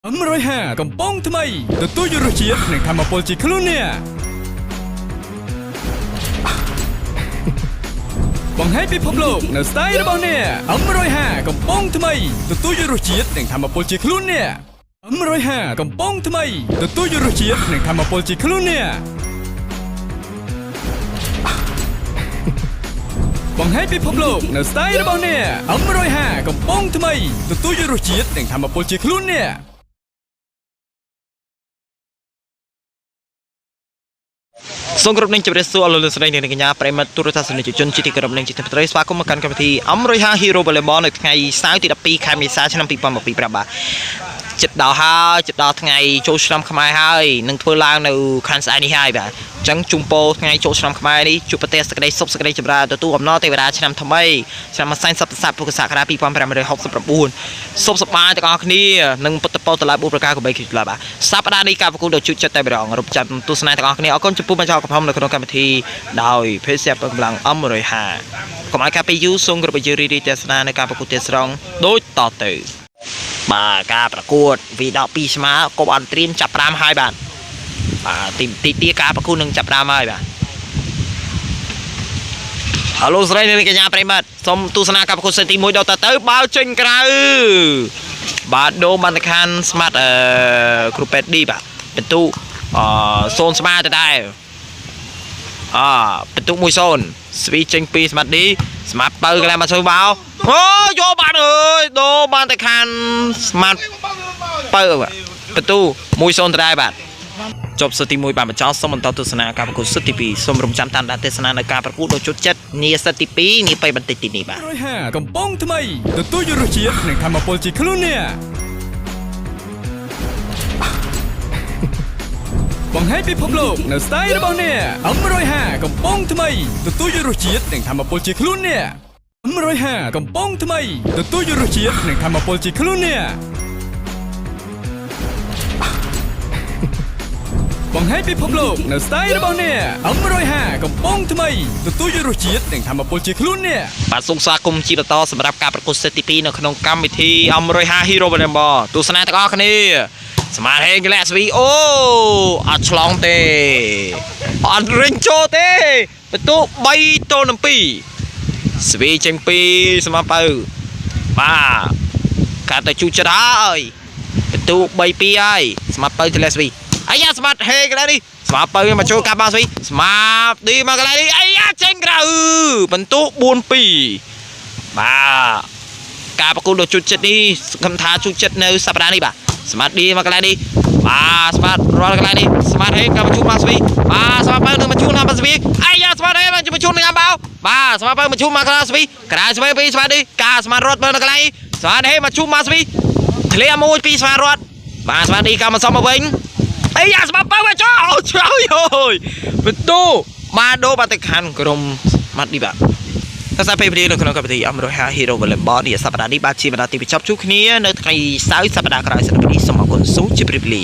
105កំប៉ុងថ្មីទទួលយុរជាតិនិងធម្មពលជាខ្លួនអ្នកបង្ហាញពិភពលោកនៅស្ទាយរបស់អ្នក105កំប៉ុងថ្មីទទួលយុរជាតិនិងធម្មពលជាខ្លួនអ្នក105កំប៉ុងថ្មីទទួលយុរជាតិនិងធម្មពលជាខ្លួនអ្នកបង្ហាញពិភពលោកនៅស្ទាយរបស់អ្នក105កំប៉ុងថ្មីទទួលយុរជាតិនិងធម្មពលជាខ្លួនអ្នកសូមគោរពនឹងជម្រាបសួរអស់លោកស្រីនិងកញ្ញាប្រិមត្តទូរទស្សនិកជនជាទីគោរពនិងជាទីមេត្រីស្វាគមន៍មកកាន់កម្មវិធី105 Hero Volleyball នៅថ្ងៃសៅរ៍ទី12ខែមេសាឆ្នាំ2025បាទចិត្តដល់ថ្ងៃចូលឆ្នាំខ្មែរហើយនឹងធ្វើឡើងនៅខែស្អែកនេះហើយបាទអញ្ចឹងជូនពរថ្ងៃចូលឆ្នាំខ្មែរនេះជួបប្រទេសសេចក្តីសុខសេចក្តីចម្រើនទទួលអំណរទេវតាឆ្នាំថ្មីឆ្នាំសែនសប្តិស័កពុទ្ធសករាជ2569សូមសប្បាយទាំងអស់គ្នានិងពុទ្ធពរតឡាបុប្រការកបីគិតឡាបាទសប្តាហ៍នេះការប្រគល់ដល់ជួបចិត្តតែម្ដងរំចាំទស្សនាទាំងអស់គ្នាអរគុណចំពោះបញ្ចោកំហំនៅក្នុងកម្មវិធីដោយភេសជ្ជៈកម្លាំង150កុំឲ្យការពេលយូរសូមគោរពជឿរីទស្សនានៅការប្រកួតទេសរងដូចតទៅបាទការប្រកួត V12 ស្មើកបអន្តរៀមចាប់5ហើយបាទទីការប្រកួតនឹងចាប់5ហើយបាទហៅលោកស្រីនិងកញ្ញាប្រិមត្តសូមទស្សនាការប្រកួតសេតទី1ដល់ទៅបាល់ចេញក្រៅបាទដូមបានខានស្មាត់គ្រូពេតឌីបាទបន្ទុ0ស្មើទៅដែរបន្ទុ1-0ស្វីចេញពីស្មាត់ឌីស្មាត់បើកន្លែងមកជួយបាល់អូយកបានអើយដូបានតែខានស្មាត់បើបន្ទុ1-0ទៅដែរបាទចប់សិតទី1បានបញ្ចប់សូមបន្តទស្សនាការប្រកួតសិតទី2សូមរំចាំតាមដានទេសនានៅការប្រកួតដ៏ជក់ចិត្តនាសិតទី2នាពេលបន្តិចទីនេះបាទ105កំប៉ុងថ្មីទទួលយុរជាតិនិងធម្មពលជាខ្លួនអ្នកបង្ហាញពិភពលោកនៅស្ទាយរបស់អ្នក105កំប៉ុងថ្មីទទួលយុរជាតិនិងធម្មពលជាខ្លួនអ្នក105កំប៉ុងថ្មីទទួលយុរជាតិនិងធម្មពលជាខ្លួនអ្នកបង្ហាញពិភពលោកនៅស្ទាយរបស់អ្នក105កំប៉ុងថ្មីទទួលយុរជាតិនិងធម្មពលជាខ្លួនអ្នកបាទសូមស្វាគមន៍ជាបន្តសម្រាប់ការប្រកួតសេតទី2នៅក្នុងកម្មវិធី105 Hero Volleyball ទស្សនាទាំងអស់គ្នាស្មាតហេងកលៈស្វីអូអត់ឆ្លងទេអត់រិញចូលទេបន្ទុ3-2ស្វីចេញពីស្មាតបើបាទកាត់ទៅជូចិត្តហើយបន្ទុ3-2ហើយស្មាតបើទៅលេស្វីអាយ៉ាស្មាតហេកន្លែងនេះស្មាតបើមកចូលកាប់បាល់ស្វីស្មាតឌីមកកន្លែងនេះអាយ៉ាចេញក្រៅបន្ទុ4-2បាទការប្រកួតដ៏ជូតចិត្តនេះសង្ឃឹមថាជូតចិត្តនៅសប្តាហ៍នេះបាទស្មាតឌីមកកន្លែងនេះបាទស្មាតរាល់កន្លែងនេះស្មាតហេក៏មកជួបមកស្វីបាទស្មាតបើនឹងមកជួបមកស្វីអាយ៉ាស្មាតហេមកជួបនឹងអាបោបាទស្មាតបើមកជួបមកក្រៅស្វីក្រៅស្វីពីស្មាតឌីការស្មាតរត់បើនៅកន្លែងស្មាតហេមកជួបមកស្វីធ្លាមួយពីស្មាតរត់បាទស្មាតឌីក៏មកសុំមកវិញអាយ៉ាស្មាតបើមកចូលឆ្លើយអើយបន្ទូបាទដូបាត់ទៅខានក្រុមស្មាតឌីបាទតែសាពេលនៅក្នុងកម្មវិធី105 Hero Volleyball នេះសប្តាហ៍នេះបាទជាបណ្ដាទីបញ្ចប់ជួបគ្នានៅថ្ងៃសៅរ៍សប្តាហ៍ក្រោយសប្តាហ៍នេះសូមអរគុណសូមជម្រាបលា